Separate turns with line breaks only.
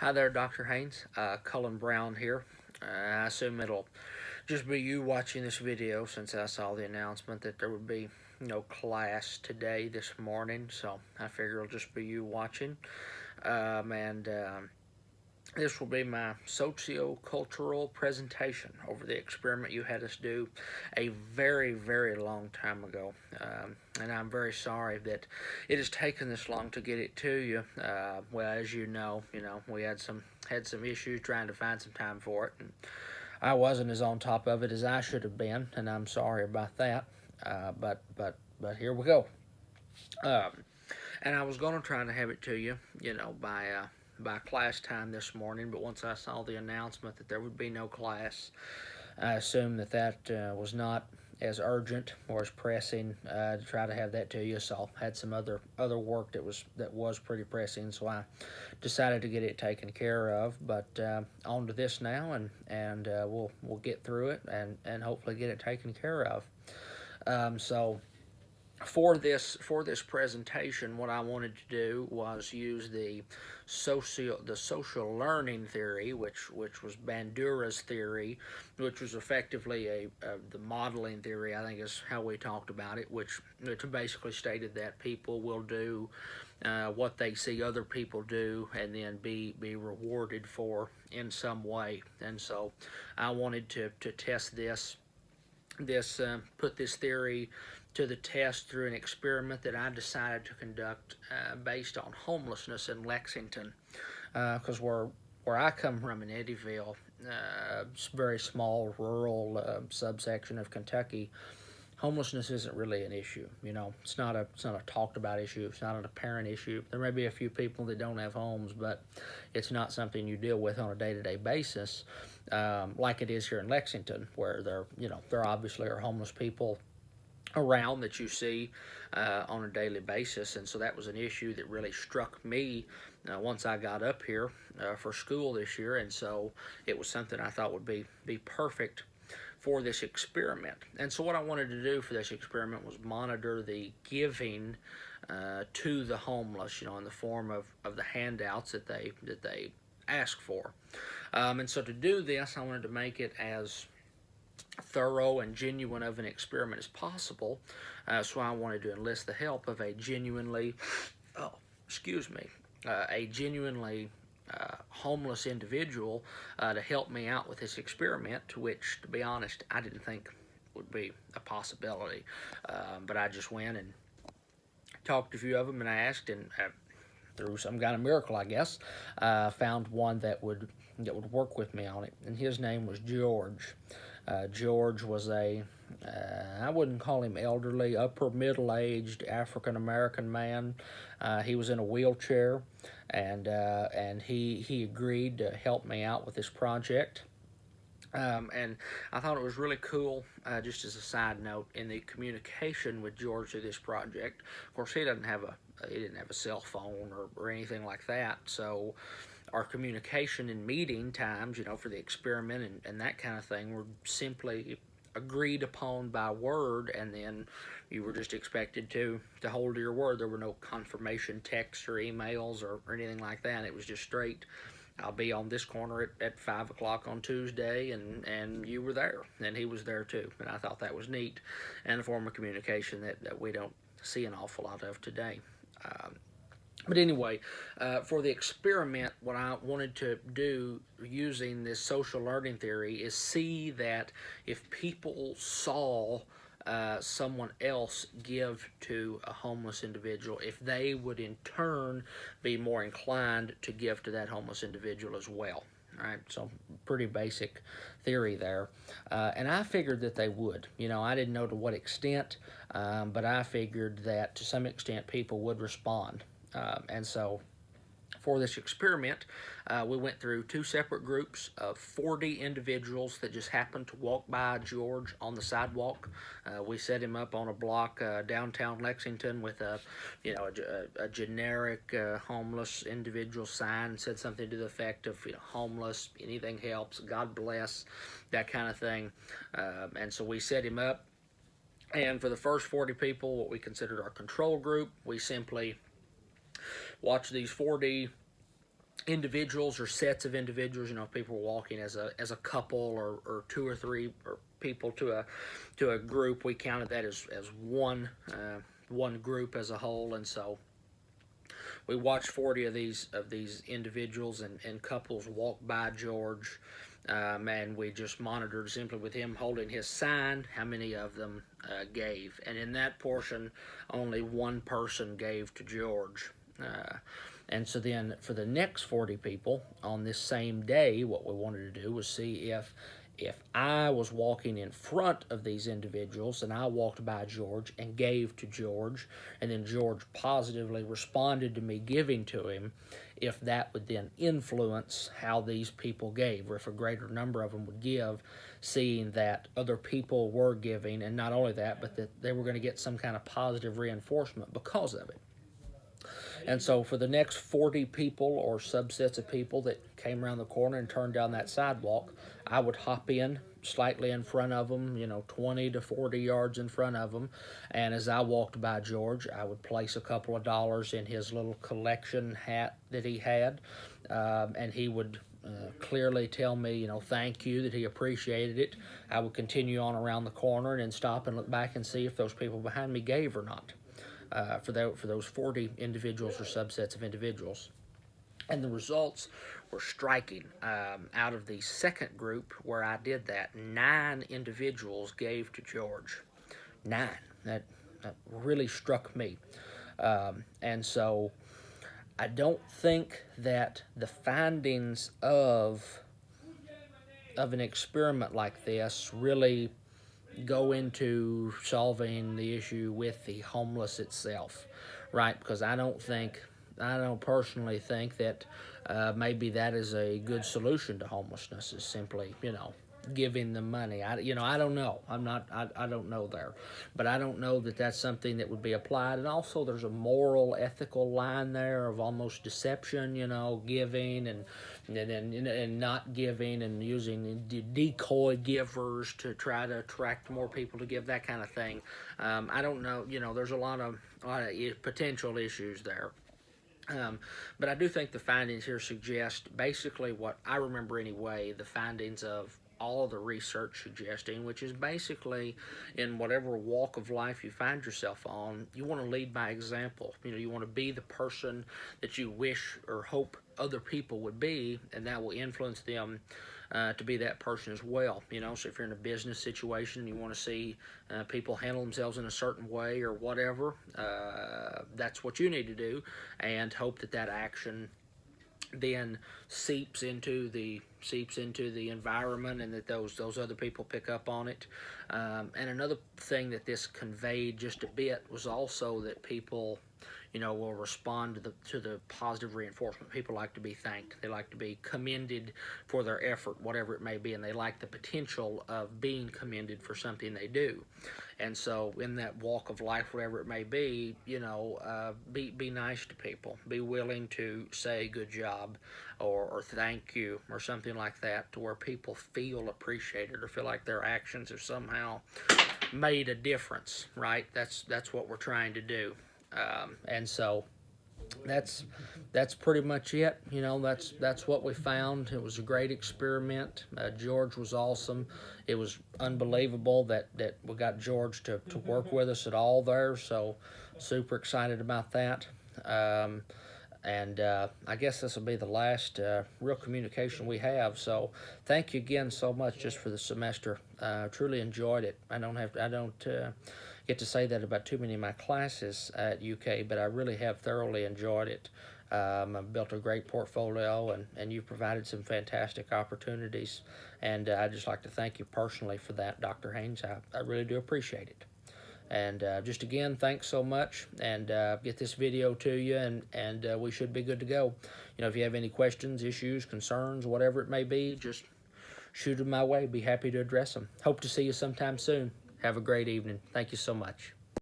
Hi there, Dr. Haynes. Cullan Brown here. I assume it'll just be you watching this video since I saw the announcement that there would be no class today this morning, so I figure it'll just be you watching. And this will be my socio-cultural presentation over the experiment you had us do a very, very long time ago. And I'm very sorry that it has taken this long to get it to you. Well, as you know, we had some issues trying to find some time for it, and I wasn't as on top of it as I should have been, and I'm sorry about that. But here we go. Um, and I was going to try to have it to you, by class time this morning. But once I saw the announcement that there would be no class, I assumed that was not as urgent or as pressing to try to have that to you. So I had some other work that was pretty pressing, so I decided to get it taken care of. But on to this now, and we'll get through it and hopefully get it taken care of. So for this presentation, what I wanted to do was use the social learning theory, which was Bandura's theory, which was effectively the modeling theory, I think is how we talked about it, which basically stated that people will do what they see other people do and then be rewarded for in some way. And so I wanted to test put this theory to the test through an experiment that I decided to conduct based on homelessness in Lexington, because where I come from in Eddyville, it's a very small rural subsection of Kentucky. Homelessness isn't really an issue. It's not a talked about issue. It's not an apparent issue. There may be a few people that don't have homes, but it's not something you deal with on a day-to-day basis, like it is here in Lexington, where there obviously are homeless people around that you see on a daily basis. And so that was an issue that really struck me once I got up here for school this year. And so it was something I thought would be perfect for this experiment. And so what I wanted to do for this experiment was monitor the giving to the homeless, in the form of the handouts that they ask for. And so to do this, I wanted to make it as thorough and genuine of an experiment as possible. So I wanted to enlist the help of a genuinely homeless individual to help me out with this experiment, which, to be honest, I didn't think would be a possibility. But I just went and talked to a few of them and I asked, and through some kind of miracle, I guess, found one that would work with me on it. And his name was George. George was I wouldn't call him elderly, upper middle-aged African-American man. He was in a wheelchair, and he agreed to help me out with this project. And I thought it was really cool, just as a side note, in the communication with George through this project. Of course, he didn't have a cell phone or anything like that, so our communication and meeting times, for the experiment and that kind of thing, were simply agreed upon by word, and then you were just expected to hold to your word. There were no confirmation texts or emails or anything like that. It was just straight, I'll be on this corner at 5 o'clock on Tuesday, and you were there, and he was there too. And I thought that was neat, and a form of communication that we don't see an awful lot of today. But anyway, for the experiment, what I wanted to do using this social learning theory is see that if people saw someone else give to a homeless individual, if they would in turn be more inclined to give to that homeless individual as well. All right, so pretty basic theory there. And I figured that they would. I didn't know to what extent, but I figured that to some extent people would respond. And so for this experiment, we went through two separate groups of 40 individuals that just happened to walk by George on the sidewalk. We set him up on a block downtown Lexington with a generic homeless individual sign, said something to the effect of homeless, anything helps, God bless, that kind of thing. And so we set him up. And for the first 40 people, what we considered our control group, we simply watch these 40 individuals or sets of individuals. People walking as a couple or two or three or people to a group. We counted that as one group as a whole, and so we watched 40 of these individuals and couples walk by George, and we just monitored simply with him holding his sign how many of them gave. And in that portion, only one person gave to George. And so then for the next 40 people on this same day, what we wanted to do was see if I was walking in front of these individuals and I walked by George and gave to George, and then George positively responded to me giving to him, if that would then influence how these people gave, or if a greater number of them would give, seeing that other people were giving, and not only that, but that they were going to get some kind of positive reinforcement because of it. And so for the next 40 people or subsets of people that came around the corner and turned down that sidewalk, I would hop in slightly in front of them, 20 to 40 yards in front of them. And as I walked by George, I would place a couple of dollars in his little collection hat that he had. And he would clearly tell me, thank you, that he appreciated it. I would continue on around the corner and then stop and look back and see if those people behind me gave or not. For those 40 individuals or subsets of individuals. And the results were striking. Out of the second group where I did that, 9 individuals gave to George. 9. That really struck me. And so I don't think that the findings of an experiment like this really go into solving the issue with the homeless itself, right? Because I don't personally think that maybe that is a good solution to homelessness, is simply, giving them money. I don't know. I don't know there. But I don't know that that's something that would be applied. And also there's a moral, ethical line there of almost deception, giving and not giving, and using decoy givers to try to attract more people to give, that kind of thing. I don't know. There's a lot of potential issues there. But I do think the findings here suggest basically what I remember anyway, the findings of all the research suggesting, which is basically in whatever walk of life you find yourself on, you want to lead by example. You want to be the person that you wish or hope other people would be, and that will influence them to be that person as well. So if you're in a business situation, you want to see people handle themselves in a certain way or whatever, that's what you need to do, and hope that action then seeps into the environment, and that those other people pick up on it. And another thing that this conveyed just a bit was also that people will respond to the positive reinforcement. People like to be thanked. They like to be commended for their effort, whatever it may be, and they like the potential of being commended for something they do. And so in that walk of life, whatever it may be, be nice to people. Be willing to say good job or thank you or something like that, to where people feel appreciated or feel like their actions have somehow made a difference, right? That's what we're trying to do. And so that's pretty much it. That's what we found. It was a great experiment. George was awesome. It was unbelievable that we got George to work with us at all there. So super excited about that. And I guess this will be the last real communication we have. So thank you again so much just for the semester. Truly enjoyed it. I don't get to say that about too many of my classes at UK, but I really have thoroughly enjoyed it. I've built a great portfolio, and you've provided some fantastic opportunities. And I'd just like to thank you personally for that, Dr. Haynes. I really do appreciate it. And just again, thanks so much, and get this video to you, and we should be good to go. If you have any questions, issues, concerns, whatever it may be, just shoot them my way. Be happy to address them. Hope to see you sometime soon. Have a great evening. Thank you so much.